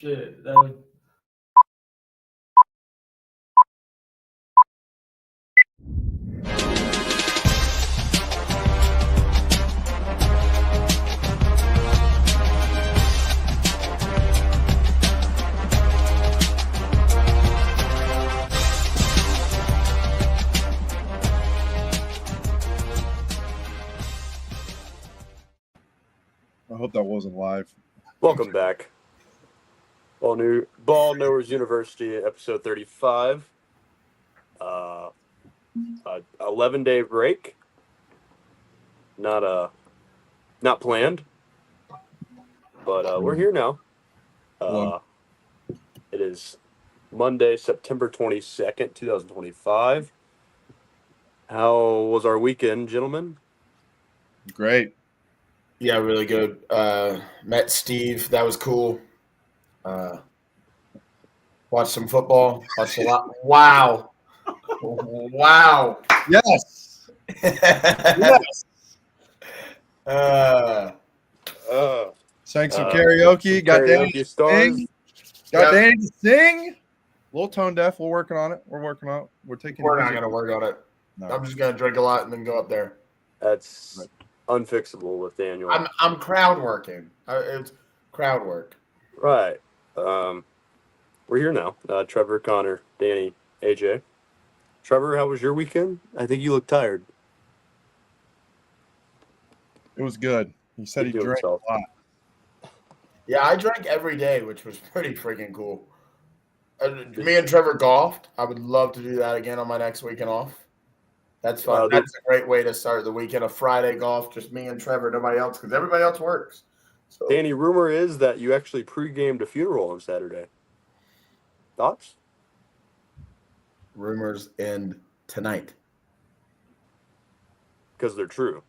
Shit, that was I hope that wasn't live. Welcome back. Ball Knowers University, episode 35. 11-day break. Not planned, but we're here now. It is Monday, September 22nd, 2025. How was our weekend, gentlemen? Great. Yeah, really good. Met Steve. That was cool. Watched some football. Watched a lot. Wow. Wow. Yes. Yes. Sang some karaoke. Got Danny Karaoke to stars. sing. Got Yep. Danny to sing. A little tone deaf. We're working on it. We're working on it. We're taking. We're it not easy. gonna work on it. No. I'm just gonna drink a lot and then go up there. That's unfixable with Daniel. I'm crowd working. It's crowd work. Right. We're here now. Trevor, Connor, Danny, AJ. Trevor, how was your weekend? I think you look tired. It was good. He said he He do drank himself. a lot. Yeah, I drank every day, which was pretty freaking cool. Me and Trevor golfed. I would love to do that again on my next weekend off. That's fun. That's a great way to start the weekend. A Friday golf, just me and Trevor, nobody else, because everybody else works. So, Danny, rumor is that you actually pre-gamed a funeral on Saturday. Thoughts? rumors end tonight. Because they're true.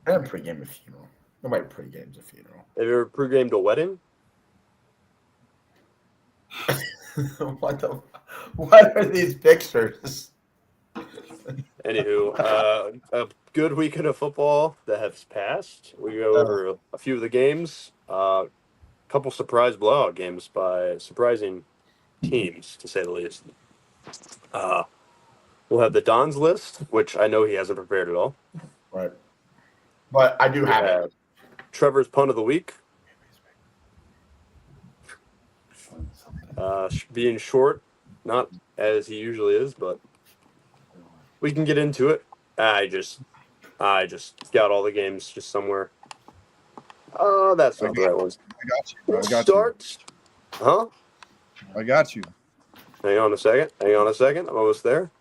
I haven't pre-gamed a funeral. Nobody pre-games a funeral. Have you ever pre-gamed a wedding? What are these pictures? Anywho, a good weekend of football that has passed. We go over a few of the games. A couple surprise blowout games by surprising teams, to say the least. We'll have the Don's list, which I know he hasn't prepared at all. Right. But I do have it. Trevor's punt of the week. Being short, not as he usually is, but we can get into it. I just got all the games just somewhere. Oh, that's not the right ones. I got you. I got Start. Huh? you. I got you. Hang on a second. I'm almost there.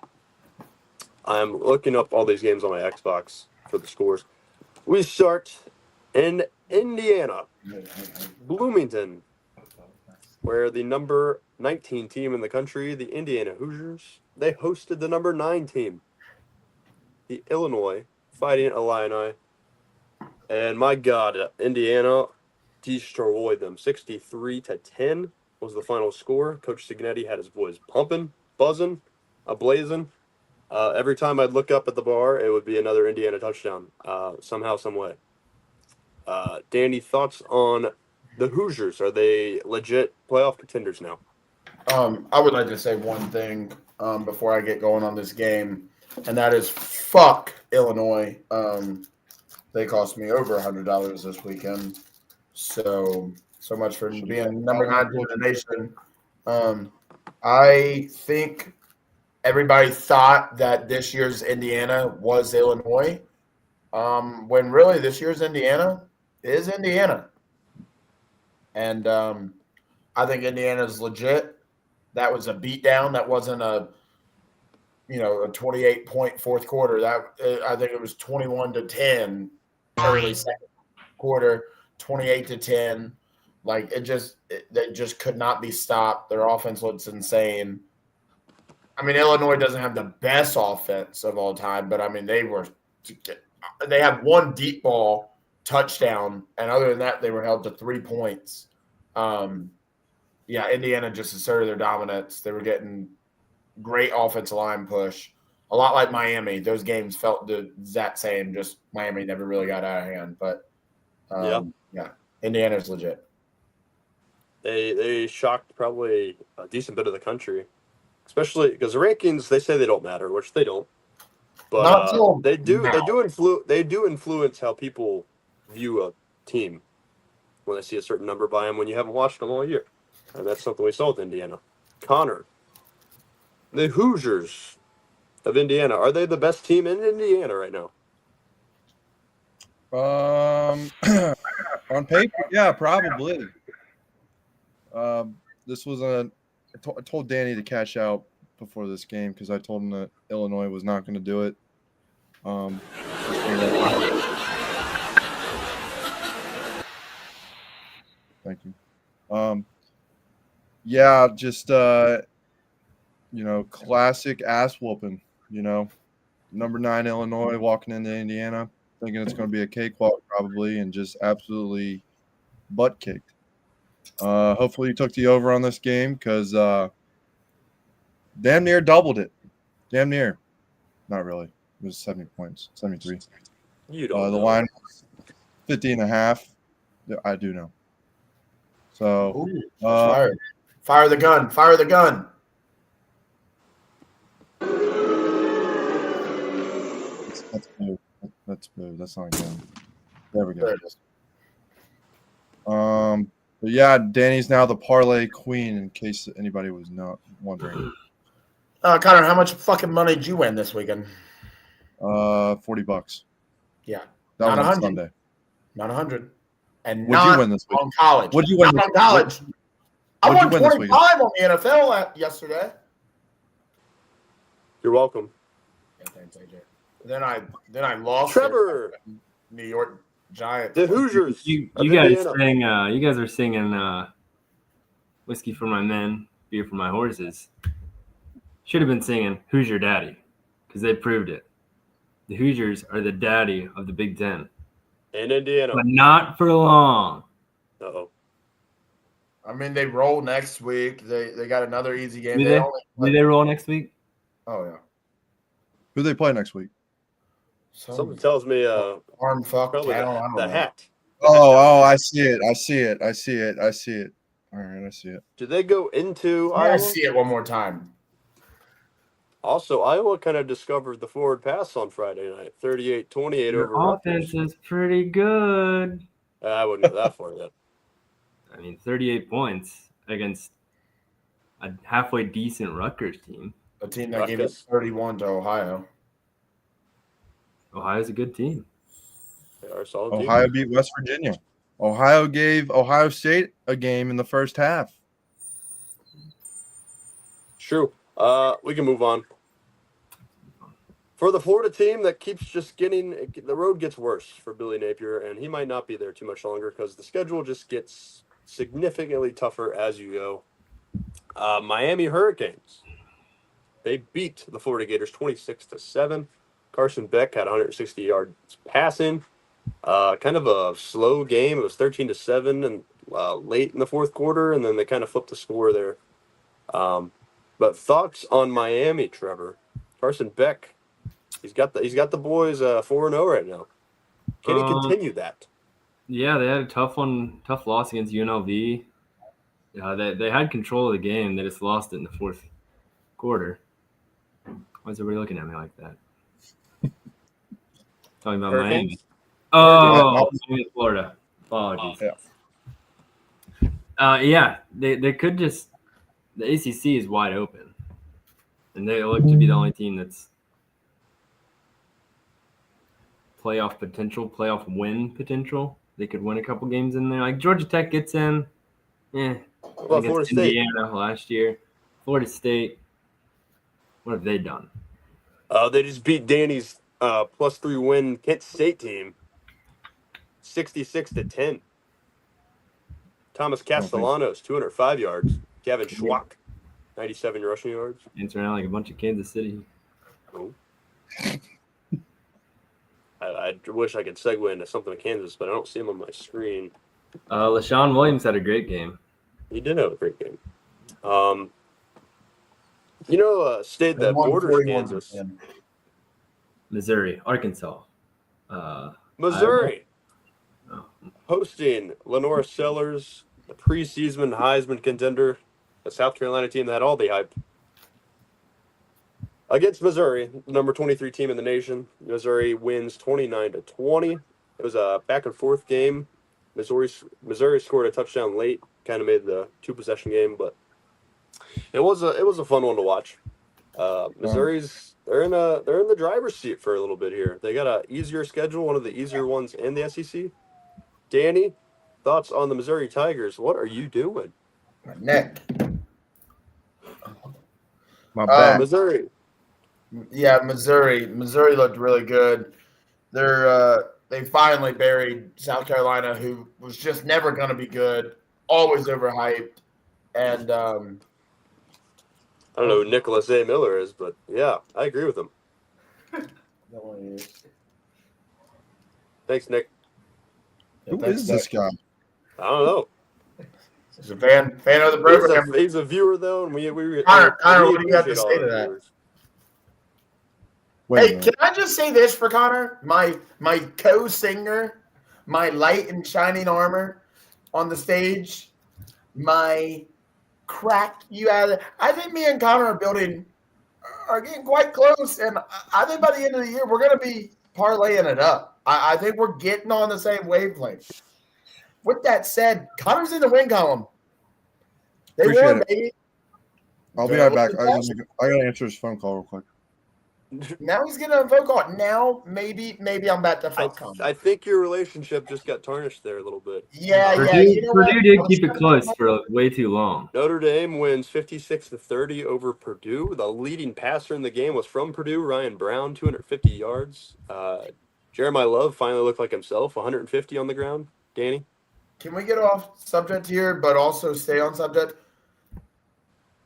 I'm looking up all these games on my Xbox for the scores. We start in Indiana, Bloomington, where the number 19 team in the country, the Indiana Hoosiers, they hosted the number 9 team, the Illinois Fighting Illini. And my God, Indiana destroyed them. 63-10 was the final score. Coach Signetti had his boys pumping, buzzing, ablazing. Every time I'd look up at the bar, it would be another Indiana touchdown, somehow, some way. Danny, thoughts on the Hoosiers? Are they legit playoff contenders now? I would like to say one thing before I get going on this game, and that is fuck Illinois. They cost me over $100 this weekend. So much for being number 9 team in the nation. I think everybody thought that this year's Indiana was Illinois, when really this year's Indiana is Indiana. And I think Indiana's legit. That was a beatdown. That wasn't a 28-point fourth quarter. I think it was 21-10 early second quarter, 28-10. Like they just could not be stopped. Their offense looks insane. I mean, Illinois doesn't have the best offense of all time, but I mean they had one deep ball touchdown, and other than that, they were held to 3 points. Indiana just asserted their dominance. They were getting great offensive line push. A lot like Miami. Those games felt the exact same, just Miami never really got out of hand. But, Indiana's legit. They shocked probably a decent bit of the country, especially because the rankings they say they don't matter, which they don't. But Not till they do. now. They do influence how people view a team when they see a certain number by them when you haven't watched them all year, and that's something we saw with Indiana. Connor, the Hoosiers of Indiana, are they the best team in Indiana right now? On paper, yeah, probably. This was I told Danny to cash out before this game because I told him that Illinois was not going to do it. Thank you. Yeah, just classic ass whooping. Number 9 Illinois walking into Indiana, thinking it's going to be a cakewalk probably, and just absolutely butt kicked. Hopefully you took the over on this game because damn near doubled it. Damn near. Not really. It was 70 points, 73. You don't. The know. line was 50.5. I do know. So Ooh, fire the gun. Fire the gun. that's boo. That's boo. That's not good. There we There go. it is. But yeah, Danny's now the parlay queen. In case anybody was not wondering, Connor, how much fucking money did you win this weekend? $40. Yeah, That not was on 100. Sunday. Not 100. And What'd not you win this week? on college. What'd you win? Not on college. I What'd you won win this weekend? 25 on the NFL yesterday. You're welcome. Yeah, thanks, AJ. Then I lost. Trevor, New York Giants. the Hoosiers. You of guys Indiana. sing. You guys are singing "Whiskey for My Men, Beer for My Horses." Should have been singing "Who's Your Daddy," because they proved it. The Hoosiers are the daddy of the Big Ten, in Indiana. but not for long. Uh-oh. I mean, they roll next week. They got another easy game. Do they roll next week? Oh yeah. Who they play next week? Something tells me arm fuck. probably I don't the know. hat. Oh, I see it. I see it. I see it. I see it. All right, I see it. Did they go into I Iowa? see it one more time. Also, Iowa kind of discovered the forward pass on Friday night, 38-28 Your over Rutgers. offense is pretty good. I wouldn't go that far yet. I mean, 38 points against a halfway decent Rutgers team. A team that gave us 31 to Ohio. Ohio's a good team. They are a solid team. Ohio beat West Virginia. Ohio gave Ohio State a game in the first half. True. We can move on. For the Florida team that keeps just getting – the road gets worse for Billy Napier, and he might not be there too much longer because the schedule just gets significantly tougher as you go. Miami Hurricanes. They beat the Florida Gators 26-7. Carson Beck had 160 yards passing. Kind of a slow game. It was 13-7 and late in the fourth quarter, and then they kind of flipped the score there. But thoughts on Miami, Trevor? Carson Beck, he's got the boys 4-0 right now. Can he continue that? Yeah, they had a tough loss against UNLV. They had control of the game. They just lost it in the fourth quarter. Why is everybody looking at me like that? Talking about Hurricanes? Miami. Oh, Miami, Florida. Apologies. Yeah. They could just – the ACC is wide open. And they look to be the only team that's playoff potential, playoff win potential. They could win a couple games in there. Like Georgia Tech gets in. What about Florida State? Indiana last year. Florida State. What have they done? They just beat Danny's +3 win Kent State team 66-10. Thomas Castellanos, 205 yards. Gavin Schwach, 97 rushing yards. Dancing around like a bunch of Kansas City. Oh. I wish I could segue into something with Kansas, but I don't see him on my screen. LaShawn Williams had a great game. He did have a great game. State that borders Kansas. Missouri, Arkansas. Missouri Oh. hosting Lenora Sellers the preseason Heisman contender, a South Carolina team that had all the hype, against Missouri, the number 23 team in the nation. Missouri wins 29-20. It was a back and forth game. Missouri scored a touchdown late, kind of made the 2-possession game, but it was a fun one to watch. Missouri's they're in the driver's seat for a little bit here. They got a easier schedule, one of the easier ones in the SEC. Danny, thoughts on the Missouri Tigers? What are you doing? Nick. My bad. Missouri. Yeah, Missouri. Missouri looked really good. They finally buried South Carolina, who was just never going to be good, always overhyped, and I don't know who Nicholas A. Miller is, but yeah, I agree with him. Thanks, Nick. Who is this guy? I don't know. He's a fan of the program. He's a viewer though, and we Connor, what do you have to say to that? viewers. Wait a Hey, minute. can I just say this for Connor? My co-singer, my light and shining armor on the stage, my crack you had. I think me and Connor are getting quite close, and I think by the end of the year we're going to be parlaying it up. I think we're getting on the same wavelength. With that said, Connor's in the win column. They Appreciate won, it. baby. I'll be right back. I gotta answer this phone call real quick. Now he's getting a phone call. Now maybe I'm back to phone call. I think your relationship just got tarnished there a little bit. Yeah. Purdue, You know Purdue what? did keep it close for way too long. Notre Dame wins 56-30 over Purdue. The leading passer in the game was from Purdue, Ryan Brown, 250 yards. Jeremiah Love finally looked like himself, 150 on the ground. Danny? Can we get off subject here, but also stay on subject?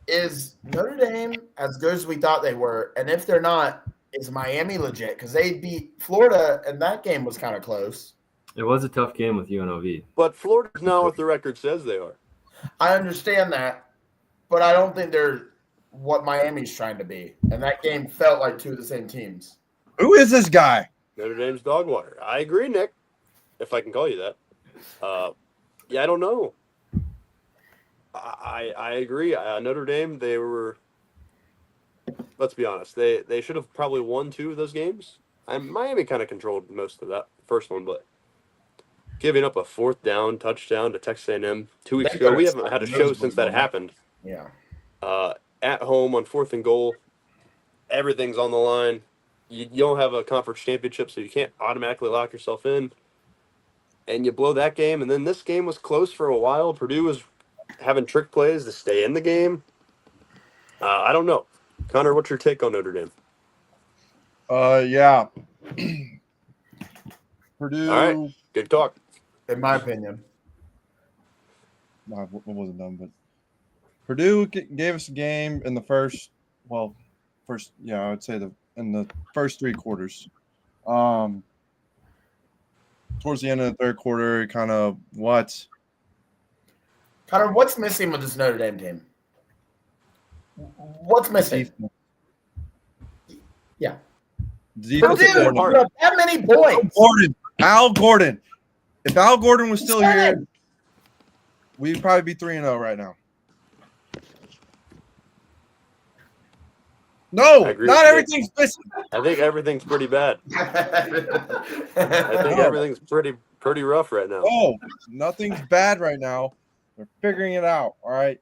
Is Notre Dame as good as we thought they were? And if they're not, is Miami legit? Because they beat Florida, and that game was kind of close. It was a tough game with UNLV. But Florida's not what the record says they are. I understand that, but I don't think they're what Miami's trying to be. And that game felt like two of the same teams. Who is this guy? Notre Dame's dog water. I agree, Nick, if I can call you that. Yeah, I don't know. I agree. Notre Dame, they were. Let's be honest. They should have probably won 2 of those games. Miami kind of controlled most of that first one, but giving up a 4th down touchdown to Texas A&M 2 weeks ago. We haven't had a show since that happened. Yeah. At home on 4th and goal, everything's on the line. You don't have a conference championship, so you can't automatically lock yourself in. And you blow that game, and then this game was close for a while. Purdue was having trick plays to stay in the game. I don't know. Connor, what's your take on Notre Dame? Yeah. Purdue. All right. Good talk. In my opinion. No, it wasn't done, but Purdue gave us a game in the first. I would say in the first 3 quarters. Towards the end of the third quarter, kind of what? Connor, what's missing with this Notre Dame team? What's missing? Yeah. Defensive Purdue, you coordinator. have that many points. Al Gordon. If Al Gordon was still He's here, good. we'd probably be 3-0 right now. No, I agree not with you. everything's missing. I think everything's pretty bad. I think everything's pretty rough right now. No, nothing's bad right now. They're figuring it out. All right.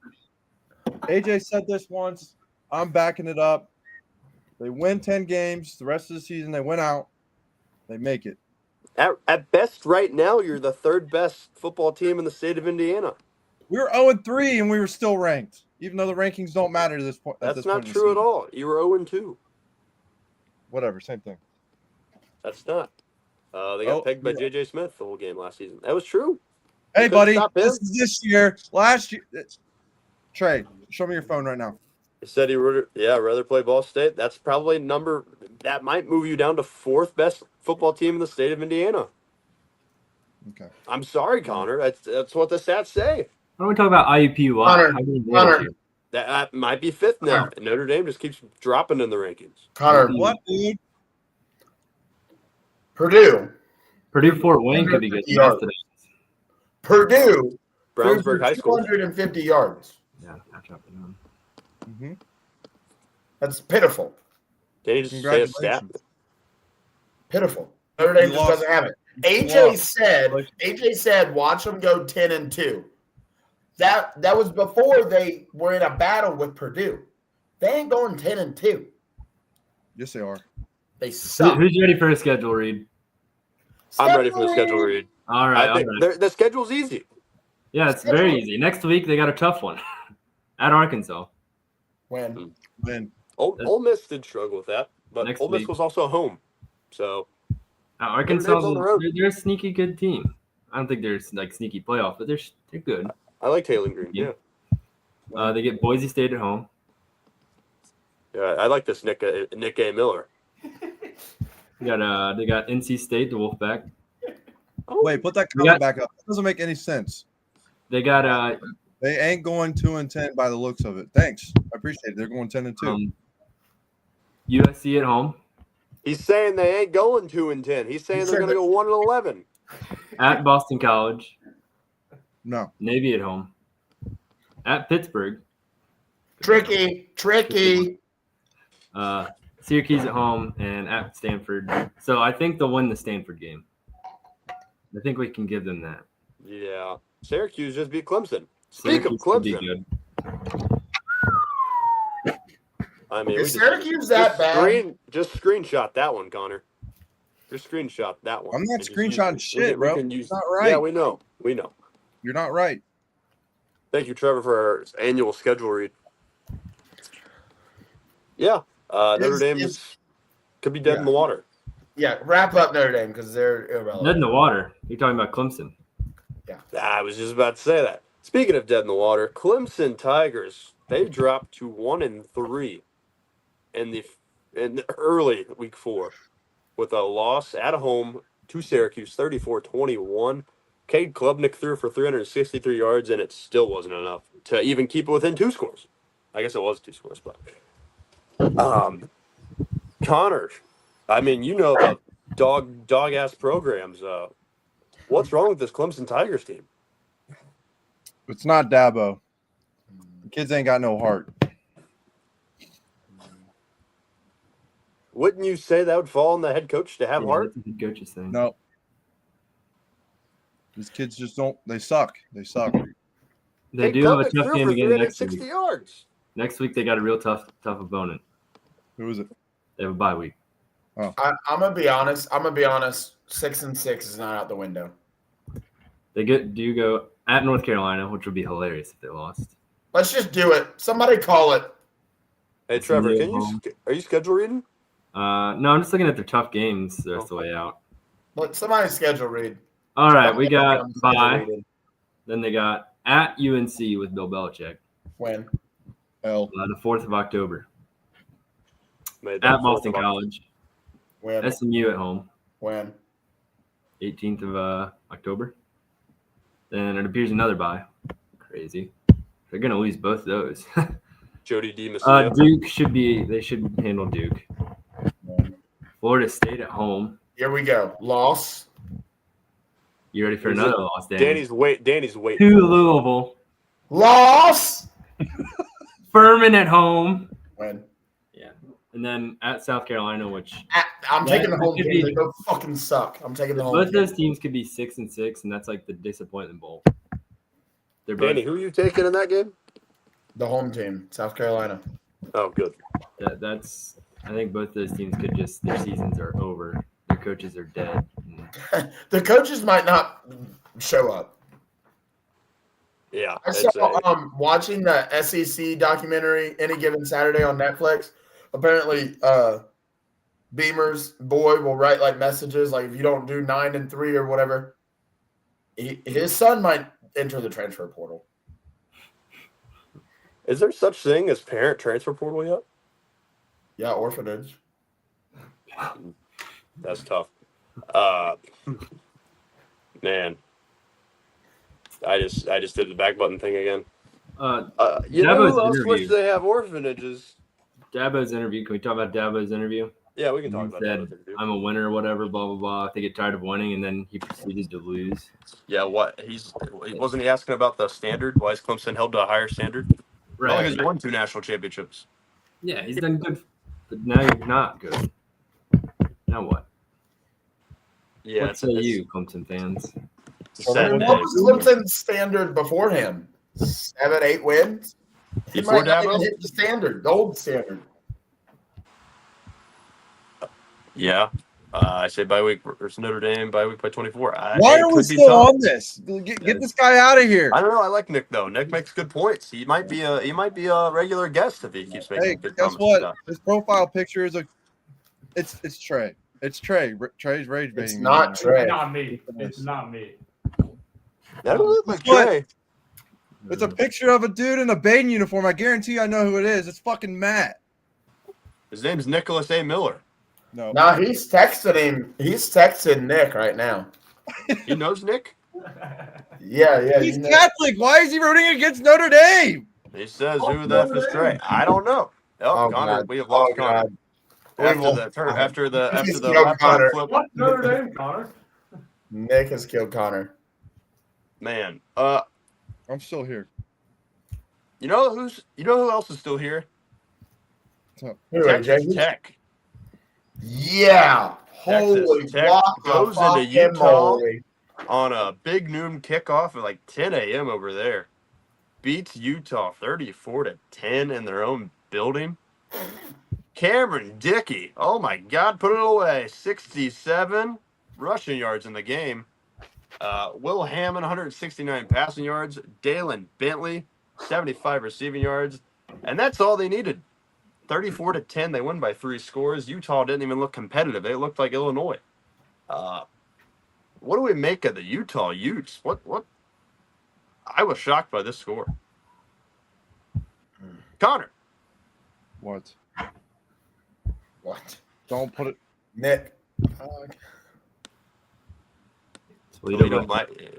AJ said this once. I'm backing it up. They win 10 games. The rest of the season, they win out. They make it. At best, right now, you're the 3rd best football team in the state of Indiana. We were 0-3 and we were still ranked, even though the rankings don't matter to this point. That's not true at all. You were 0-2. Whatever, same thing. That's not. They got pegged by J.J. Smith the whole game last season. That was true. Hey, couldn't buddy, stop him. this is this year. Last year, Trey, show me your phone right now. He said he would, rather play Ball State. That's probably that might move you down to 4th best football team in the state of Indiana. Okay. I'm sorry, Connor. That's what the stats say. Why don't we talk about IUPUI? Connor, How many nailed Connor. you? That might be 5th now. And Notre Dame just keeps dropping in the rankings. Connor, What, dude? Purdue. Purdue Fort Wayne could be good. Yeah. Purdue Brownsburg High School. 250 yards. Yeah, I'll chop it down. Mm-hmm. That's pitiful. Can you just say a stat? Congratulations. Pitiful. Notre Dame You just lost. doesn't have it. lost. AJ said, watch them go 10-2. That was before they were in a battle with Purdue. They ain't going 10-2. Yes, they are. They suck. Who's ready for a schedule read? I'm ready for the schedule read. All right. I think the schedule's easy. Yeah, it's very easy. Next week they got a tough one at Arkansas. When? Win. Ole Miss did struggle with that, but Next Ole Miss week. was also home. So Arkansas, on the road. they're a sneaky good team. I don't think they're like sneaky playoff, but they're good. I like Taylor Green. Yeah. They get Boise State at home. Yeah, I like this Nick A. Miller. They got NC State, the Wolfpack. Wait, put that comment back up. That doesn't make any sense. They got They ain't going 2-10 by the looks of it. Thanks. I appreciate it. They're going 10-2. USC at home. He's saying they ain't going 2-10. He's saying they're going to go 1-11. At Boston College. No. Navy at home. At Pittsburgh. Tricky. Syracuse at home and at Stanford. So I think they'll win the Stanford game. I think we can give them that. Yeah. Syracuse just beat Clemson. Speak of Syracuse could be Clemson. good. I mean, Is Syracuse that bad? Just screenshot that one, Connor. Just screenshot that one. I'm not And just screenshotting use- shit, we bro. can use- It's not right. Yeah, we know. You're not right. Thank you, Trevor, for our annual schedule read. Yeah. Notre Dame could be dead in the water. Yeah, wrap up Notre Dame because they're Dead irrelevant. in the water. You're talking about Clemson. I was just about to say that. Speaking of dead in the water, Clemson Tigers, they dropped to 1-3 in the early week 4 with a loss at home to Syracuse, 34-21. Cade Klubnik threw for 363 yards, and it still wasn't enough to even keep it within 2 scores. I guess it was 2 scores, but Connor, I mean, you know about dog ass programs. What's wrong with this Clemson Tigers team? It's not Dabo. The kids ain't got no heart. Wouldn't you say that would fall on the head coach to have heart? That's what the coach is saying. No. These kids just don't. They suck. They suck. They Cade do have a Klubnik tough threw game for again next 360 week. yards. Next week they got a real tough opponent. Who is it? They have a bye week. I'm gonna be honest. 6-6 is not out the window. They do go at North Carolina, which would be hilarious if they lost. Let's just do it. Somebody call it. Hey, It's Trevor, new are you schedule reading? No, I'm just looking at their tough games the rest of the way out. Let somebody schedule read. All right, we got I'm schedule bye. reading. Then they got at UNC with Bill Belichick, When? L. the 4th of October. Made that At Boston 4th of College. When? SMU at home, When? 18th of October. Then it appears another bye. Crazy. They're going to lose both those. Jody D. Messina. Duke they should handle Duke. Florida State at home. Here we go. Loss. You ready for another loss, Dan? Danny's waiting. To Louisville. Loss. Furman at home. When? Yeah. And then at South Carolina, which I'm taking the home could team. be- They go fucking suck. I'm taking the home both team. those teams could be 6-6, and that's like the disappointment bowl. They're both Danny, who are you taking in that game? The home team, South Carolina. Oh, good. that's I think both those teams could just their seasons are over. Their coaches are dead. The coaches might not show up. Yeah. I it's saw watching the SEC documentary Any Given Saturday on Netflix. Apparently, Beamer's boy will write like messages like if you don't do 9 and 3 or whatever, his son might enter the transfer portal. Is there such thing as parent transfer portal yet? Yeah, orphanage. That's tough. Man, I just did the back button thing again. You know Dabo's who else interview. wish they have orphanages? Dabo's interview. Can we talk about Dabo's interview? Yeah, we can And talk he about that said, later, too. I'm a winner, whatever, blah, blah, blah. If they get tired of winning, and then he proceeded to lose. Yeah, what? Wasn't he asking about the standard? Why is Clemson held to a higher standard? Well, Right. because you won 2 national championships. Yeah, he's done good. But now you're not good. Now what? Yeah, What say you, Clemson fans? It's a sad What day. was Clemson's standard beforehand? 7, 8 wins? He Before might not Dabo? even hit the standard, the old standard. Yeah. I say bye week versus Notre Dame, bye week by 24. Why It are we could be still tough. on this? Get this guy out of here. I don't know. I like Nick though. Nick makes good points. He might be a regular guest if he keeps making Hey, good guess comments. what? His profile picture is it's Trey. It's Trey. Trey's rage baiting. It's me not now. Trey. Not me. It's not me. That don't look like What? Trey. It's a picture of a dude in a Baden uniform. I guarantee I know who it is. It's fucking Matt. His name's Nicholas A. Miller. No. No, he's texting him. He's texting Nick right now. He knows Nick. Yeah. He's you know. Catholic. Why is he rooting against Notre Dame? He says, "Who the f is Trey?" I don't know. Oh, Connor, God. we have lost Connor. God. We will- After the He's killed laptop Connor. flip. What Notre Dame, Connor? Nick has killed Connor. Man, I'm still here. you know who else is still here? Anyway, Texas Jay, Tech. yeah. Holy Tech block goes of into fucking Utah. moly. On a big noon kickoff at like 10 a.m. over there. Beats Utah 34-10 in their own building. Cameron Dickey, oh my God, put it away. 67 rushing yards in the game. Will Hammond, 169 passing yards. Dalen Bentley, 75 receiving yards. And that's all they needed. 34-10, they win by 3 scores. Utah didn't even look competitive. They looked like Illinois. What do we make of the Utah Utes? What? I was shocked by this score. Connor. What? What? Don't put it. Nick. Toledo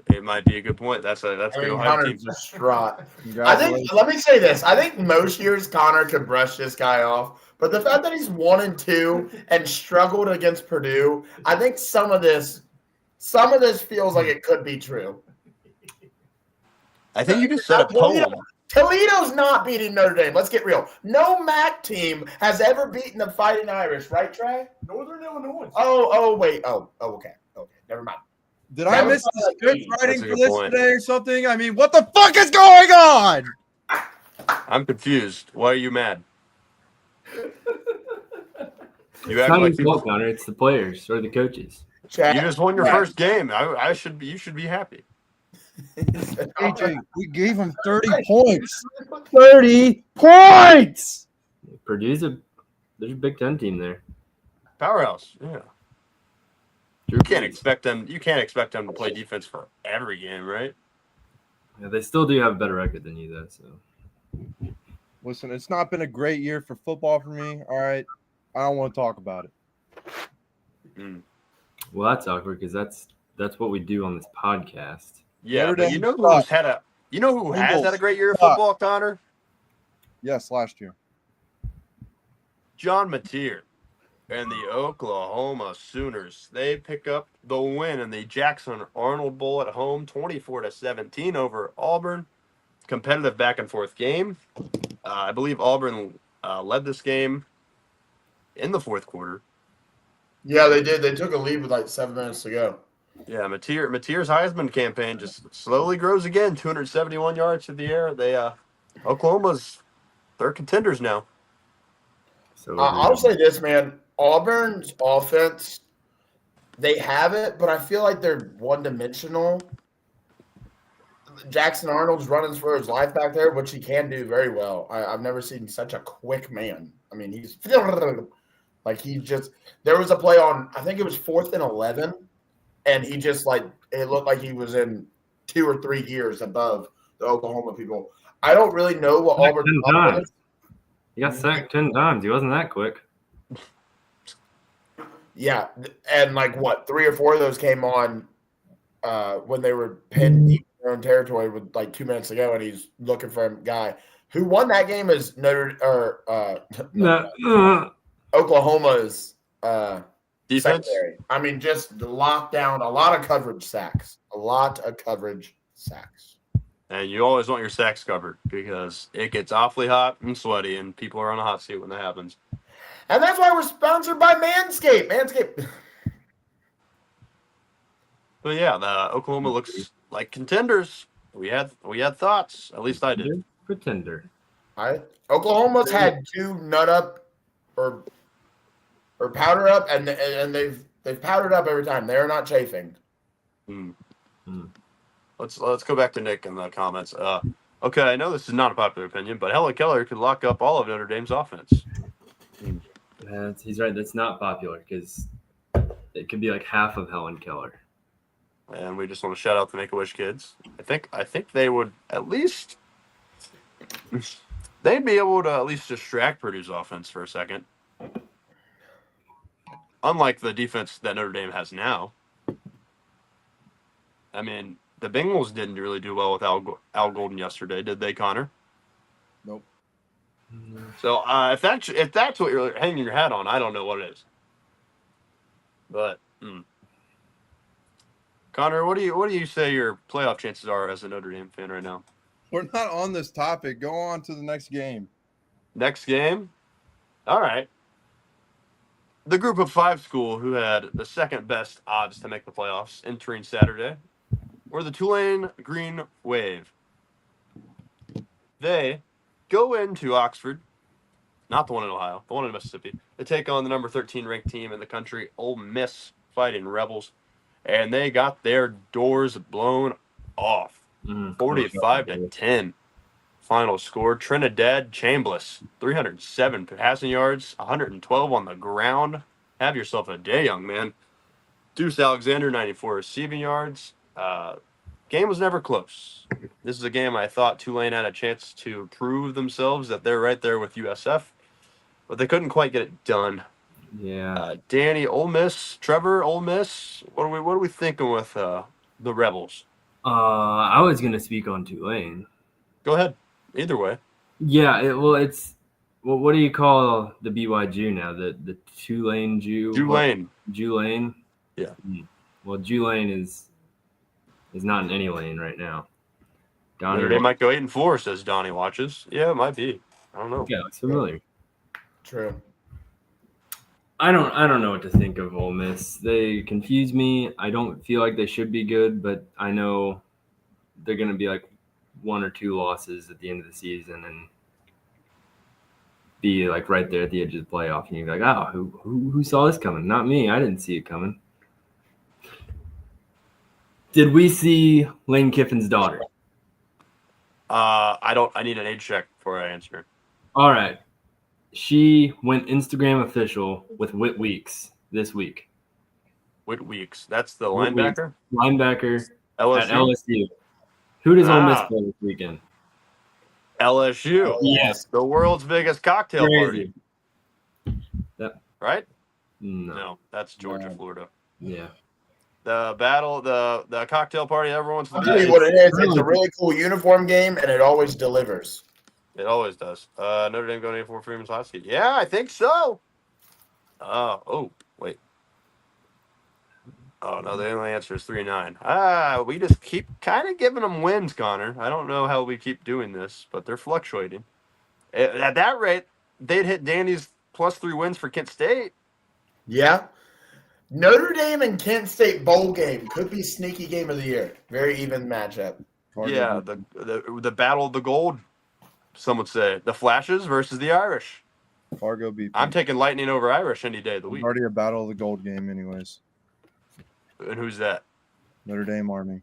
It might be a good point. That's a I good mean, Ohio Connor's team. distraught. I think. Congratulations. Let me say this. I think most years Connor could brush this guy off, but the fact that he's 1-2 and struggled against Purdue, I think some of this feels like it could be true. I think you just said a poem. Toledo's not beating Notre Dame. Let's get real. No MAC team has ever beaten the Fighting Irish, right, Trey? Northern Illinois. Wait. Okay. Never mind. Did I miss the script That's writing a for good this point. today or something? I mean, what the fuck is going on? I'm confused. Why are you mad? You It's act not like your fault, Connor. It's the players or the coaches. Chad, you just won your first game. You should be happy. AJ, we gave him 30 points. 30 points. Purdue's there's a Big Ten team there. Powerhouse. Yeah. Drew You can't Brees. expect them to play defense for every game, right? Yeah, they still do have a better record than you, though. So Listen, it's not been a great year for football for me. All right. I don't want to talk about it. well, that's awkward because that's what we do on this podcast. Yeah, Notre but Dame who has had a great year of suck. football, Connor? Yes, last year. John Mateer and the Oklahoma Sooners. They pick up the win in the Jackson Arnold Bowl at home, 24-17 over Auburn. Competitive back and forth game. I believe Auburn led this game in the fourth quarter. Yeah, they did. They took a lead with like 7 minutes to go. Yeah, Mateer's Heisman campaign just slowly grows again. 271 yards to the air. They're contenders now. So I'll say this, man. Auburn's offense, they have it, but I feel like they're one-dimensional. Jackson Arnold's running for his life back there, which he can do very well. I've never seen such a quick man. I mean, he's like there was a play on, I think it was 4th and 11, and he just it looked like he was in 2 or 3 gears above the Oklahoma people. I don't really know what Auburn times. He got sacked 10 times. He wasn't that quick. Yeah, and 3 or 4 of those came on when they were pinned deep in their own territory with 2 minutes to go, and he's looking for a guy who won that game is Oklahoma's Defense. secondary. I mean, just the lockdown, a lot of coverage sacks. A lot of coverage sacks. And you always want your sacks covered because it gets awfully hot and sweaty, and people are on a hot seat when that happens. And that's why we're sponsored by Manscaped. Manscaped. But yeah, the Oklahoma looks like contenders. We had thoughts. At least I did. Pretender. Oklahoma's had 2 nut up or powder up, and they've powdered up every time. They're not chafing. Let's go back to Nick in the comments. Okay, I know this is not a popular opinion, but Helen Keller could lock up all of Notre Dame's offense. He's right. That's not popular because it could be like half of Helen Keller. And we just want to shout out the Make-A-Wish kids. I think they would at least they'd be able to at least distract Purdue's offense for a second. Unlike the defense that Notre Dame has now. I mean, the Bengals didn't really do well with Al Golden yesterday, did they, Connor? Nope. So if that's what you're hanging your hat on, I don't know what it is. But Connor, what do you say your playoff chances are as a Notre Dame fan right now? We're not on this topic. Go on to the next game. Next game? All right. The group of 5 school who had the second best odds to make the playoffs entering Saturday were the Tulane Green Wave. They go into Oxford, not the one in Ohio, the one in Mississippi, to take on the number 13 ranked team in the country, Ole Miss Fighting Rebels. And they got their doors blown off. 45-10. Final score. Trinidad Chambliss, 307 passing yards, 112 on the ground. Have yourself a day, young man. Deuce Alexander, 94 receiving yards. Game was never close. This is a game I thought Tulane had a chance to prove themselves that they're right there with USF, but they couldn't quite get it done. Yeah. Danny, Ole Miss, Trevor, Ole Miss. What are we thinking with the Rebels? I was gonna speak on Tulane. Go ahead. Either way. Yeah. It's what do you call the BY Jew now? The Tulane Jew. Tulane. Yeah. Well, Tulane is not in any lane right now. Notre Dame might go 8-4, says Donnie watches. Yeah, it might be. I don't know. Yeah, it's familiar. True. I don't know what to think of Ole Miss. They confuse me. I don't feel like they should be good, but I know they're going to be like 1 or 2 losses at the end of the season and be like right there at the edge of the playoff. And you're like, oh, who saw this coming? Not me. I didn't see it coming. Did we see Lane Kiffin's daughter? I need an age check before I answer. All right. She went Instagram official with Whit Weeks this week. Whit Weeks. That's the Whit linebacker? Weeks, linebacker LSU. at LSU. Who does Ole Miss play this weekend? LSU. Yes. The world's biggest cocktail Crazy. party. That- Right? No. That's Georgia, No. Florida. Yeah. The battle, the cocktail party everyone wants to I'll be tell you at. what it is. It's a really cool uniform game, and it always delivers. It always does. Notre Dame going 8-4 Freeman's hot seat. Yeah, I think so. Wait. Oh, no, the only answer is 3-9. We just keep kind of giving them wins, Connor. I don't know how we keep doing this, but they're fluctuating. At that rate, they'd hit Danny's +3 wins for Kent State. Yeah. Notre Dame and Kent State bowl game could be sneaky game of the year. Very even matchup. Yeah, the battle of the gold, some would say. The Flashes versus the Irish. Fargo beat. I'm taking Lightning over Irish any day of the It's week. already a battle of the gold game, anyways. And who's that? Notre Dame Army.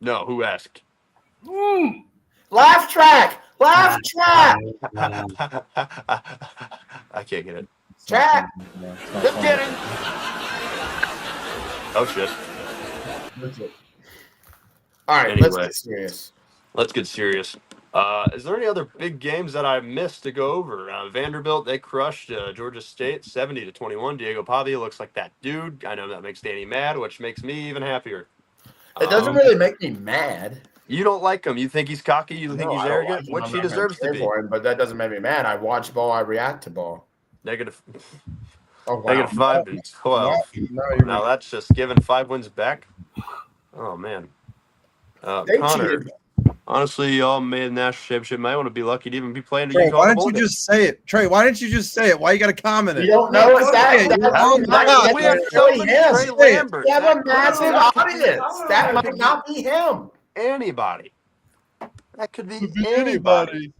No, who asked? Laugh track! Laugh track! I can't get it. It's not Chat. fun. No, it's not Just fun. kidding. Oh, shit. All right, let's Anyway. get serious. Let's get serious. Is there any other big games that I missed to go over? Vanderbilt, they crushed Georgia State 70-21. Diego Pavia looks like that dude. I know that makes Danny mad, which makes me even happier. It doesn't really make me mad. You don't like him. You think he's cocky. You think No, he's I don't arrogant, like him. which I'm he not gonna deserves to cheer be. for him, but that doesn't make me mad. I watch ball. I react to ball. Negative. Oh, wow. Negative 5 to 12. No, you're Now that's just giving 5 wins back. Oh man. They Connor, cheated. honestly, y'all made a national championship. Might want to be lucky to even be playing the Trey, Utah why in the don't bowl you game. just say it? Trey, why didn't you just say it? Why you got to comment it? You don't know it's that. Yeah, you're on the pod. We have That's so really many him. Trey Say it. Lambert. You have a That massive could audience. That might not be him. be anybody. That could be Could be anybody.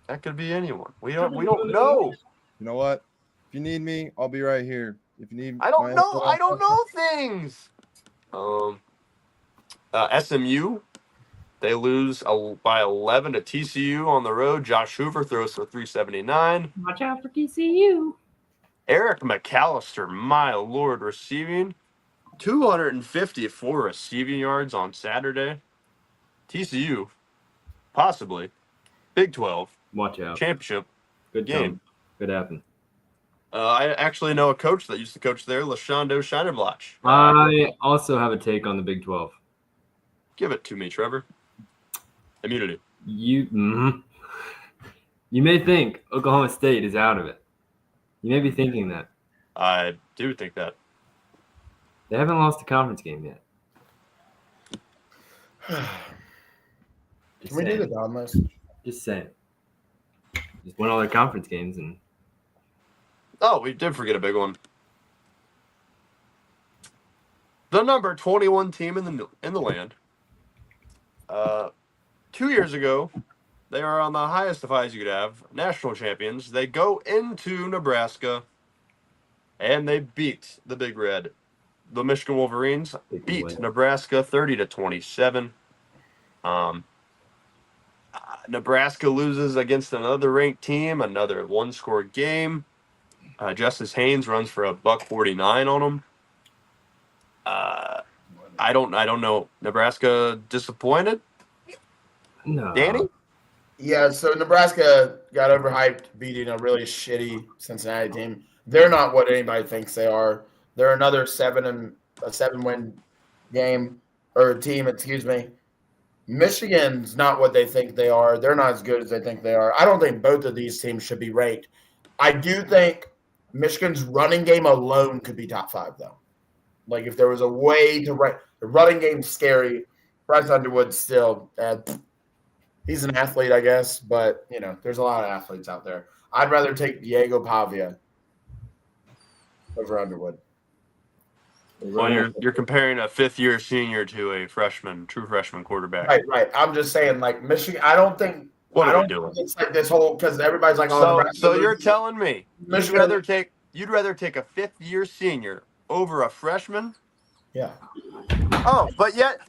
That could be anyone. We don't know. You know what? If you need me, I'll be right here. If you need, I don't know things. SMU, they lose by 11 to TCU on the road. Josh Hoover throws for 379. Watch out for TCU. Eric McAllister, my lord, receiving 254 receiving yards on Saturday. TCU, possibly Big 12 Watch out. championship Good game. game. Could happen. I actually know a coach that used to coach there, Lashando Shinerbloch. I also have a take on the Big 12. Give it to me, Trevor. Immunity. You may think Oklahoma State is out of it. You may be thinking that. I do think that. They haven't lost a conference game yet. Can we do the down list? Just saying. Just win all their conference games and Oh, we did forget a big one. The number 21 team in the land. 2 years ago, they are on the highest of highs you could have, national champions. They go into Nebraska, and they beat the Big Red. The Michigan Wolverines beat Nebraska 30-27. Nebraska loses against another ranked team, another one-score game. Justice Haynes runs for $149 on them. I don't know. Nebraska disappointed? no. Danny? Yeah, so Nebraska got overhyped beating a really shitty Cincinnati team. They're not what anybody thinks they are. They're another 7-win game or team, excuse me. Michigan's not what they think they are. They're not as good as they think they are. I don't think both of these teams should be ranked. I do think Michigan's running game alone could be top 5, though. Like, if there was a way to rank the running game's scary. Bryce Underwood's still he's an athlete, I guess, but there's a lot of athletes out there. I'd rather take Diego Pavia over Underwood. Well, you're comparing a fifth-year senior to a true freshman quarterback. Right. I'm just saying, like, Michigan, I don't think What I are we don't doing? think it's like this whole because everybody's like, oh, Nebraska So you're loses. telling me Michigan, you'd rather take a fifth-year senior over a freshman? yeah. Oh, but yet,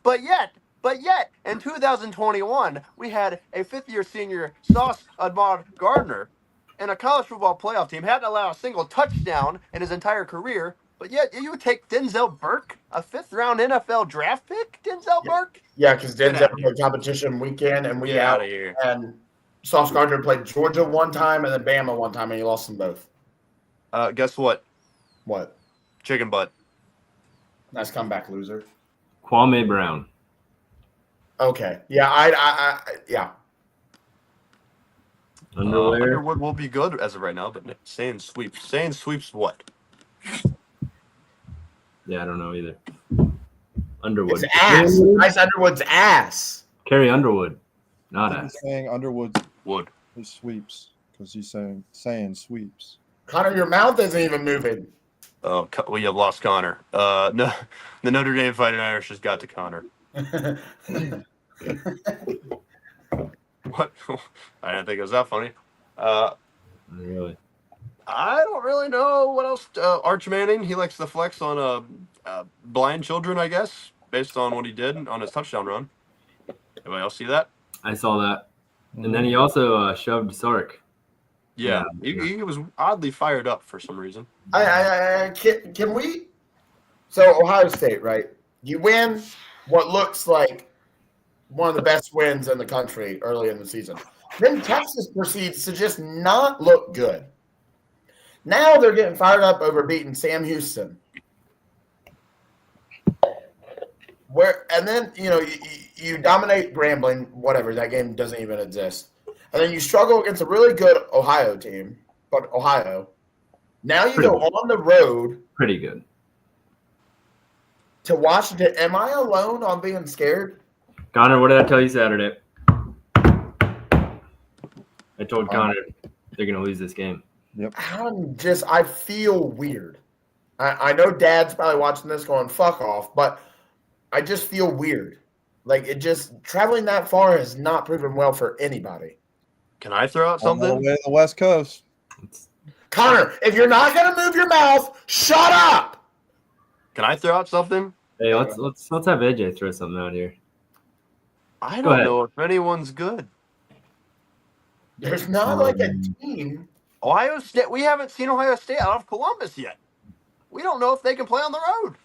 in 2021, we had a fifth-year senior, Sauce Ahmad Gardner, in a college football playoff team, hadn't allowed a single touchdown in his entire career, but yet you would take Denzel Burke, a fifth-round NFL draft pick, Burke? Yeah, because Get Denzel outta played competition weekend and we Get out. out of here. And Sauce Gardner played Georgia one time and then Bama one time, and he lost them both. Guess what? What? Chicken butt. Nice comeback, loser. Kwame Brown. Okay. Yeah, yeah. Underwear. Underwood will be good as of right now, but saying sweeps what? Yeah, I don't know either. Underwood. It's ass. Nice Underwood's ass. Carrie Underwood. Not He's ass. saying Underwood Wood. is sweeps because he's saying sweeps. Connor, your mouth isn't even moving. Oh, we have lost Connor. No, the Notre Dame Fighting Irish just got to Connor. What? I didn't think it was that funny. Really. I don't really know what else. Arch Manning, he likes to flex on blind children, I guess, based on what he did on his touchdown run. Anybody else see that? I saw that. And then he also shoved Sark. Yeah, he was oddly fired up for some reason. Can we? So Ohio State, right? You win what looks like one of the best wins in the country early in the season. Then Texas proceeds to just not look good. Now they're getting fired up over beating Sam Houston. And then you dominate Grambling, whatever, that game doesn't even exist. And then you struggle against a really good Ohio team, but Ohio, Now you Pretty go good. on the road Pretty good. to Washington. Am I alone on being scared? Connor, what did I tell you Saturday? I told Connor they're going to lose this game. I feel weird. I know Dad's probably watching this going, fuck off, but I just feel weird. Like, traveling that far has not proven well for anybody. Can I throw out All the something? way to the West Coast. Connor, if you're not going to move your mouth, shut up. Can I throw out something? Hey, let's have AJ throw something out here. I Go don't ahead. know if anyone's good. There's not like a team. Ohio State. We haven't seen Ohio State out of Columbus yet. We don't know if they can play on the road.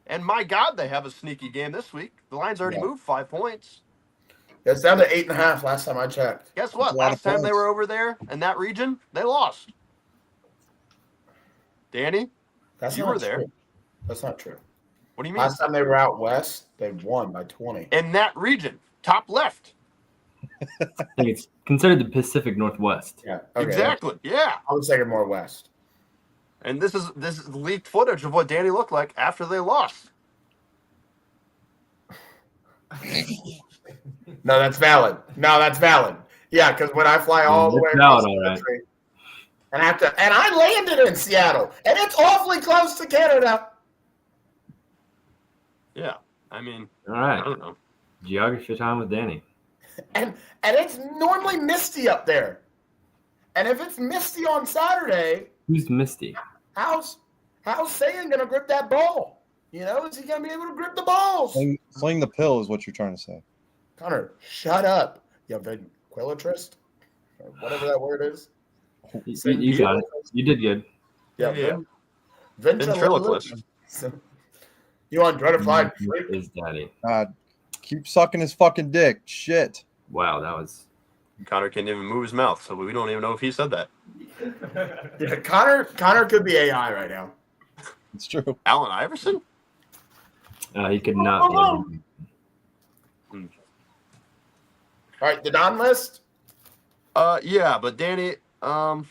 And my God, they have a sneaky game this week. The line's already Yeah. moved 5 points. It's down to 8.5 last time I checked. Guess That's what? a lot Last of time they points. were over there in that region, they lost. Danny, That's You not were there. true. That's not true. what do you mean? Last time they were out west, they won by 20. In that region, top left. I think it's considered the Pacific Northwest. Yeah, okay. Exactly. Yeah. I was thinking more west. And this is leaked footage of what Danny looked like after they lost. No, that's valid. Yeah, because when I fly all the way That's across valid, the all right. country, and I landed in Seattle, and it's awfully close to Canada. Yeah. I mean, All I right. don't know. Geography time with Danny. And it's normally misty up there. And if it's misty on Saturday, Who's Misty? how's Sagan gonna grip that ball? You know, is he gonna be able to grip the balls? Sling the pill is what you're trying to say. Connor, shut up, you ventriloquist, or whatever that word is. You got it. You did good. Yeah. Ventriloquist. You on Dreadified Freak? Is Daddy. Keep sucking his fucking dick. Shit. Wow, that was. Connor can't even move his mouth, so we don't even know if he said that. Yeah, Connor could be AI right now. It's true. Allen Iverson? He could not. Be. All right, the Don list. Yeah, but Danny, how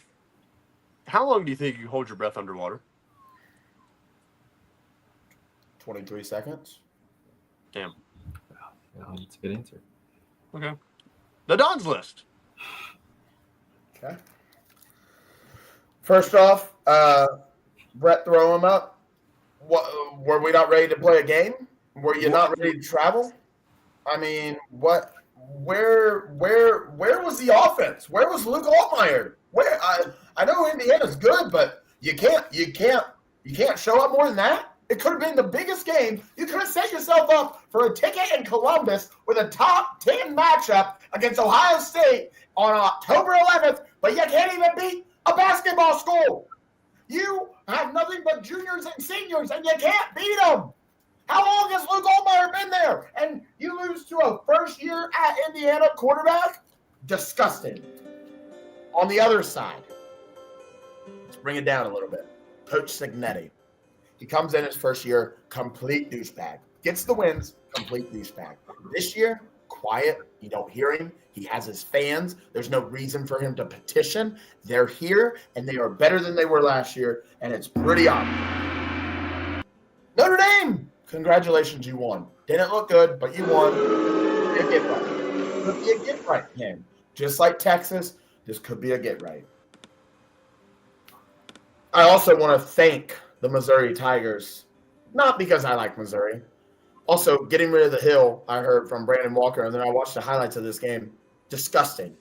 long do you think you hold your breath underwater? 23 seconds. Damn. Oh, that's a good answer. Okay. The Don's list. Okay. First off, Brett, throw him up. What, were we not ready to play a game? Were you not ready to travel? I mean, what? Where was the offense? Where was Luke Altmaier? Where? I know Indiana's good, but you can't show up more than that. It could have been the biggest game. You could have set yourself up for a ticket in Columbus with a top 10 matchup against Ohio State on October 11th, but you can't even beat a basketball school. You have nothing but juniors and seniors, and you can't beat them. How long has Luke Altmaier been there? And you lose to a first-year at Indiana quarterback? Disgusting. On the other side, let's bring it down a little bit. Coach Cignetti. He comes in his first year, complete douchebag. Gets the wins, complete douchebag. This year, quiet. You don't hear him. He has his fans. There's no reason for him to petition. They're here, and they are better than they were last year, and it's pretty obvious. Notre Dame, congratulations, you won. Didn't look good, but you won. You get right. Could be a get right game. Just like Texas, this could be a get right. I also want to thank the Missouri Tigers, not because I like Missouri. Also, getting rid of the Hill, I heard from Brandon Walker, and then I watched the highlights of this game. Disgusting.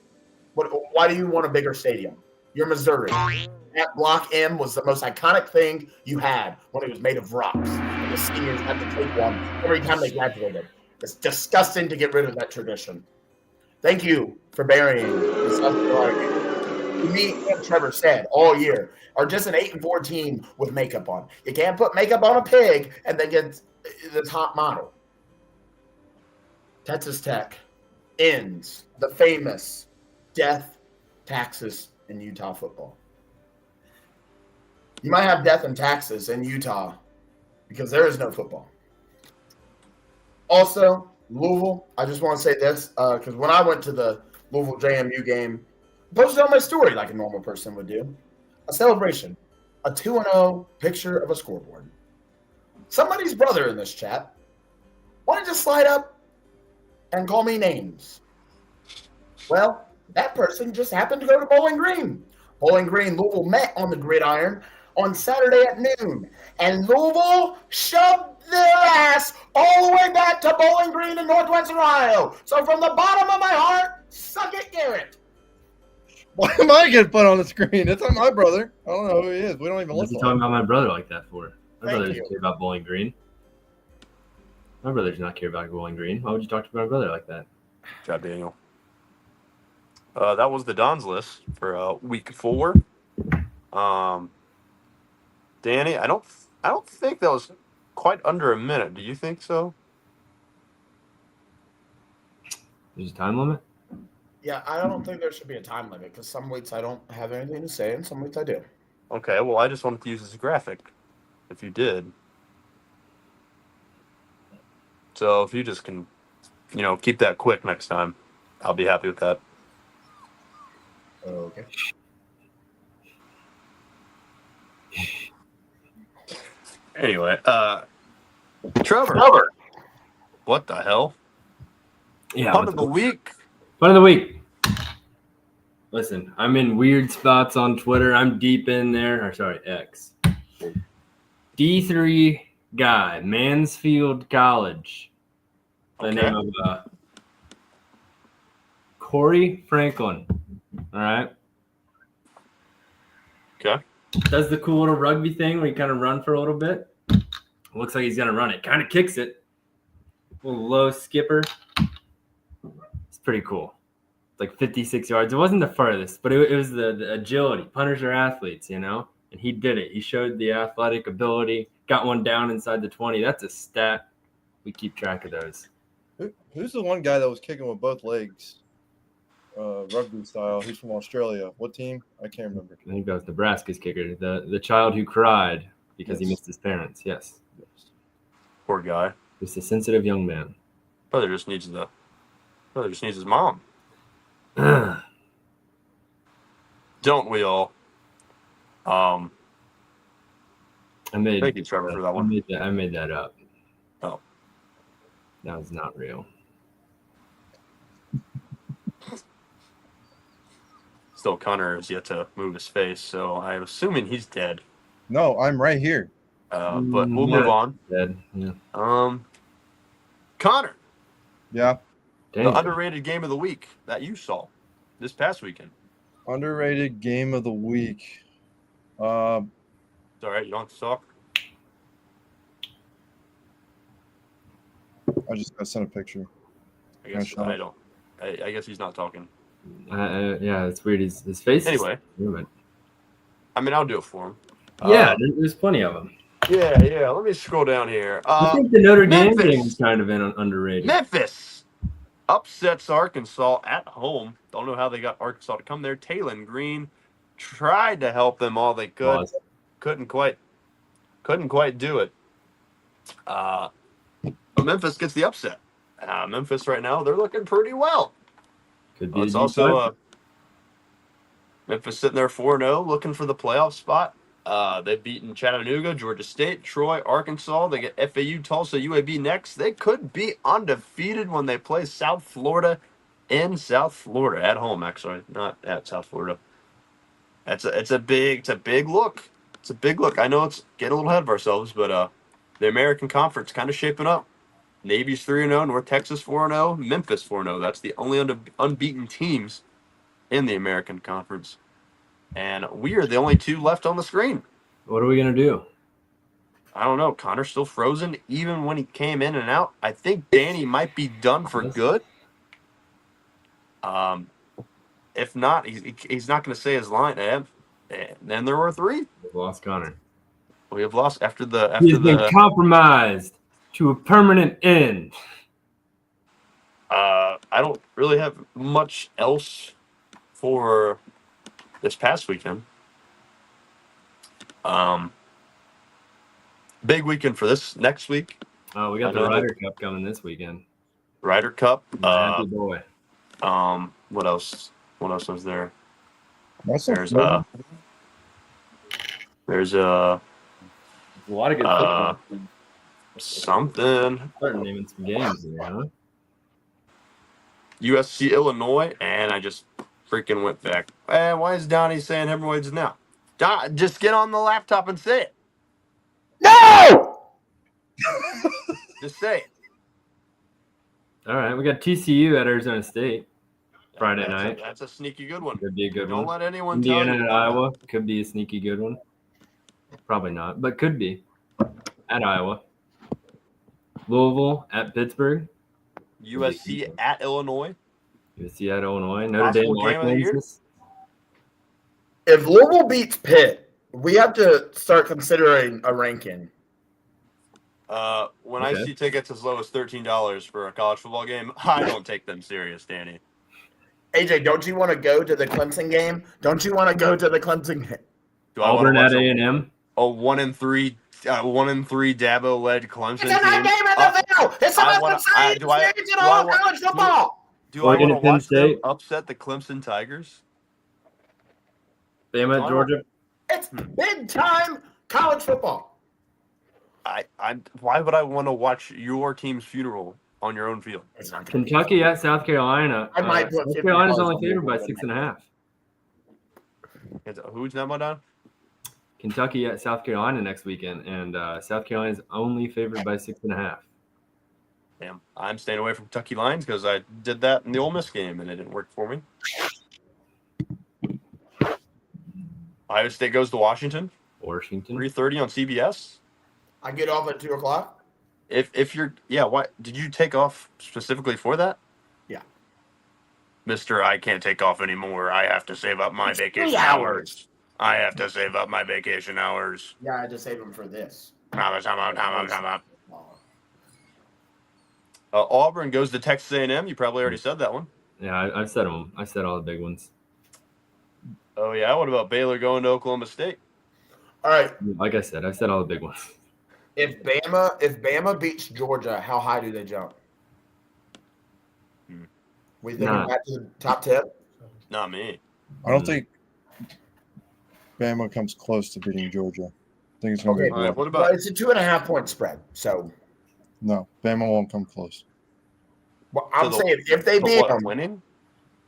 Why do you want a bigger stadium? You're Missouri. That Block M was the most iconic thing you had when it was made of rocks. And the seniors had to take one every time they graduated. It's disgusting to get rid of that tradition. Thank you for burying the South Carolina game. Me and Trevor said all year are just an 8-4 team with makeup on. You can't put makeup on a pig and then get the top model. Texas Tech ends the famous death, taxes, and Utah football. You might have death and taxes in Utah because there is no football. Also, Louisville, I just want to say this because when I went to the Louisville JMU game, posted on my story like a normal person would do. A celebration. a 2-0 picture of a scoreboard. Somebody's brother in this chat wanted to slide up and call me names. Well, that person just happened to go to Bowling Green. Bowling Green, Louisville met on the gridiron on Saturday at noon, and Louisville shoved their ass all the way back to Bowling Green in Northwest Ohio. So from the bottom of my heart, suck it, Garrett. Why am I getting put on the screen? It's not my brother. I don't know who he is. We don't even What's listen. he talking about my brother like that for? My Thank brother you. doesn't care about Bowling Green. My brother does not care about Bowling Green. Why would you talk to my brother like that? Good job, Daniel. That was the Don's list for week 4. Danny, I don't think that was quite under a minute. Do you think so? There's a time limit? Yeah, I don't think there should be a time limit because some weeks I don't have anything to say and some weeks I do. Okay, well, I just wanted to use this graphic. If you did. So if you just can, keep that quick next time, I'll be happy with that. Okay. Anyway, Trevor. What the hell? Yeah. Punt of the week. Fun of the week. Listen, I'm in weird spots on Twitter. I'm deep in there. Or sorry, X. D3 guy, Mansfield College. The Okay. name of Corey Franklin. All right. Okay. Does the cool little rugby thing where you kind of run for a little bit. Looks like he's going to run it. Kind of kicks it. Little low skipper. It's pretty cool. Like 56 yards. It wasn't the furthest, but it was the agility. Punters are athletes, and he did it. He showed the athletic ability, got one down inside the 20. That's a stat. We keep track of those. Who's the one guy that was kicking with both legs, rugby style? He's from Australia. What team? I can't remember. I think that was Nebraska's kicker, the child who cried because he Yes. missed his parents. Yes. Poor guy. Just a sensitive young man. Brother just needs his mom. Don't we all? I made Thank you, Trevor, for that one. I made that up. Oh. That was not real. Still, Connor has yet to move his face, so I'm assuming he's dead. No, I'm right here. But we'll Yeah. move on. Dead. Yeah. Connor, Yeah. Dang. the underrated game of the week that you saw this past weekend. Underrated game of the week. It's all right. You don't have to talk. I just got sent a picture. I guess Shut up. I don't. I guess he's not talking. Yeah, it's weird. His face. Anyway. Is I mean, I'll do it for him. yeah, there's plenty of them. Yeah. Let me scroll down here. I think the Notre Dame Memphis. game is kind of underrated. Memphis upsets Arkansas at home. Don't know how they got Arkansas to come there. Talon Green tried to help them all they could. Pause. Couldn't quite do it. But Memphis gets the upset. Memphis right now, they're looking pretty well. Could be. It's a also deep Memphis sitting there 4-0, looking for the playoff spot. They've beaten Chattanooga, Georgia State, Troy, Arkansas. They get FAU, Tulsa, UAB next. They could be undefeated when they play South Florida in South Florida at home. Actually, not at South Florida. It's a big look. It's a big look. I know it's getting a little ahead of ourselves, but the American Conference kind of shaping up. Navy's 3-0, North Texas 4-0, Memphis 4-0. That's the only unbeaten teams in the American Conference. And we are the only two left on the screen. What are we gonna do? I don't know. Connor's still frozen even when he came in and out. I think Danny might be done for good. If not, he's not going to say his line. And then there were 3. We've lost Connor. We have lost after the He's been compromised to a permanent end. I don't really have much else for this past weekend. Big weekend for this next week. Oh, we got the Ryder Cup coming this weekend. Ryder Cup. Happy boy. What else? What else was there? That's There's There's a lot of good football. something. Starting naming some games here, huh? USC Illinois, and I just freaking went back. Why is Donnie saying hemorrhoids now? Just get on the laptop and say it. No! Just say it. All right, we got TCU at Arizona State Friday night. That's a sneaky good one. Could be a good Don't one. let anyone Indiana tell you. at Iowa could be a sneaky good one. Probably not, but could be at Iowa. Louisville at Pittsburgh. USC at Illinois. USC at Illinois. Notre Dame Possible game of the year? Arkansas. If Louisville beats Pitt, we have to start considering a ranking. When I Okay. see tickets as low as $13 for a college football game, I don't take them serious, Danny. AJ, don't you want to go to the Clemson game? Don't you want to go to the Clemson game? Do I want Auburn to watch at A&M. a 1-3 Dabo-led Clemson It's a night team? game in the field. It's I about wanna- the same do I- stage in do I all want- college football. Do I Oregon want at to Penn watch them State. upset the Clemson Tigers? Bama at Georgia. It's big time college football. Why would I want to watch your team's funeral on your own field? It's not gonna be Kentucky at South Carolina. I might put South Carolina's $50 only on favored by Louisville. 6.5. Who's that, Madon? Kentucky at South Carolina next weekend, and South Carolina's only favored by 6.5. Damn, I'm staying away from Kentucky Lions because I did that in the Ole Miss game and it didn't work for me. Ohio State goes to Washington. Washington. 3:30 on CBS. I get off at 2:00. If you're what did you take off specifically for that? Yeah. Mister, I can't take off anymore. I have to save up my It's vacation 3 hours. I have to save up my vacation hours. Yeah, I had to save them for this. Time. Auburn goes to Texas A&M. You probably already said that one. Yeah, I've said them. I said all the big ones. Oh yeah. What about Baylor going to Oklahoma State? All right. Like I said, I said all the big ones. If Bama beats Georgia, how high do they jump? We think Nah. back to the top 10? Not me. I don't think Bama comes close to beating Georgia. I think it's going to Okay. be All right. What Well, about it's a 2.5 point spread. So no. Bama won't come close. well, I'm So the- saying if they beat them, winning?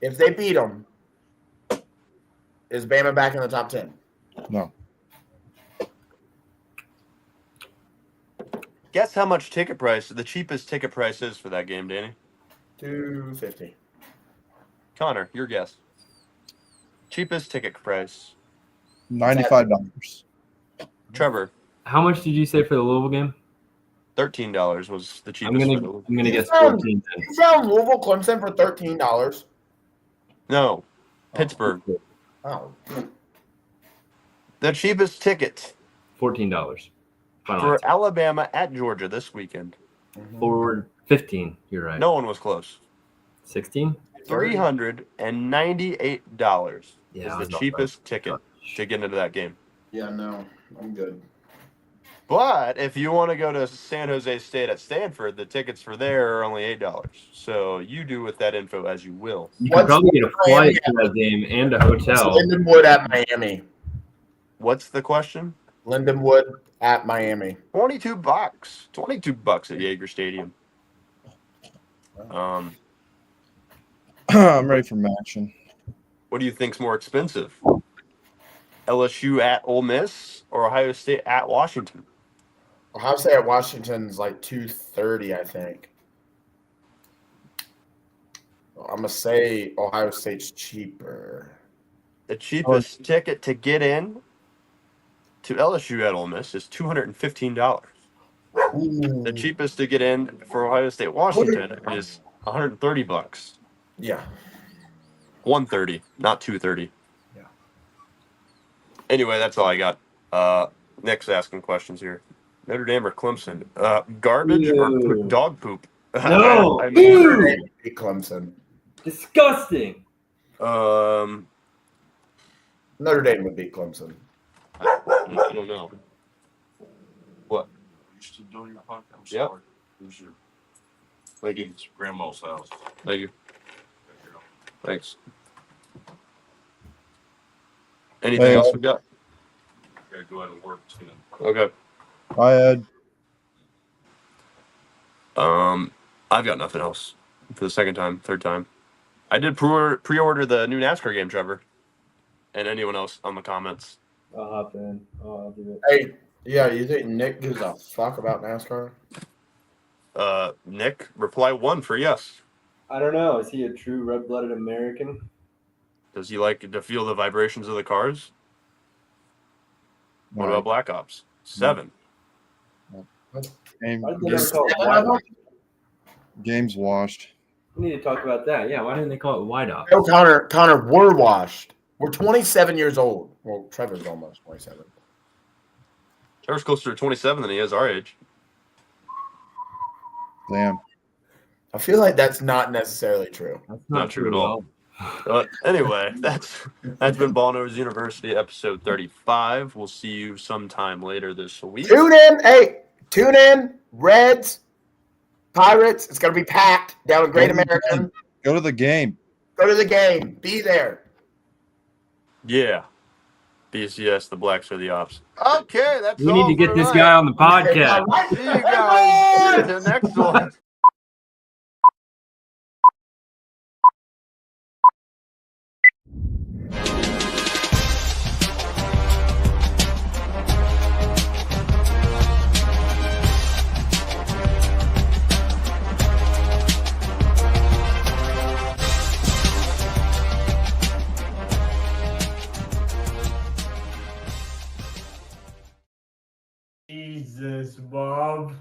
is Bama back in the top 10? No. Guess how much the cheapest ticket price is for that game, Danny? $250. Connor, your guess. Cheapest ticket price. $95. Trevor, How much did you say for the Louisville game? $13 was the I'm cheapest. gonna for I'm gonna guess Yeah. 14. You found Louisville Clemson for $13. No, Pittsburgh. Oh, The cheapest ticket $14. Final for answer. Alabama at Georgia this weekend. Forward 15. You're right. No one was close. 16. $398 Yeah, is that's the not cheapest ticket to get into that game. yeah, no, I'm good. But if you want to go to San Jose State at Stanford, the tickets for there are only $8. So you do with that info as you will. You What's could probably get a Miami flight to that game and a It's hotel. Lindenwood at Miami. What's the question? Lindenwood at Miami. $22. $22 at Yager Stadium. I'm ready for action. What do you think's more expensive? LSU at Ole Miss or Ohio State at Washington? Ohio State at Washington's like $230, I think. I'm gonna say Ohio State's cheaper. The cheapest ticket to get in to LSU at Ole Miss is $215. The cheapest to get in for Ohio State Washington is $130. Yeah. 130, not 230. Yeah. Anyway, that's all I got. Nick's asking questions here. Notre Dame or Clemson? Garbage or Ew. dog poop? No. I Ew. They beat Clemson. Disgusting. mean, Notre Dame would beat Clemson. I don't know. What? You still doing your podcast? I'm Yep. sorry. Who's your Thank you. it's grandma's house? Thank you. Thanks. Anything Hey, else we got? Okay. go ahead and work too. Okay. Bye, Ed. I've got nothing else for the third time. I did pre-order the new NASCAR game, Trevor, and anyone else on the comments. I'll hop in. I'll do it. Hey, yeah, you think Nick gives a fuck about NASCAR? Nick, reply 1 for yes. I don't know. Is he a true red-blooded American? Does he like to feel the vibrations of the cars? What about Black Ops 7? Game, Why did they never call it White Ops? game's washed. We need to talk about that. Yeah, why didn't they call it White Ops? No, Connor, we're washed. We're 27 years old. Well, Trevor's almost 27. Trevor's closer to 27 than he is our age. Damn. I feel like that's not necessarily true. That's Not true at all. But anyway, that's been Ball Nose University episode 35. We'll see you sometime later this week. Tune in. Hey, tune in. Reds, Pirates. It's going to be packed down in Great American. Go to the game. Go to the game. Be there. Yeah. BCS, the Blacks are the Ops. Okay, that's We all need to get for this tonight. guy on the podcast. See you guys in the next one. Jesus, Bob.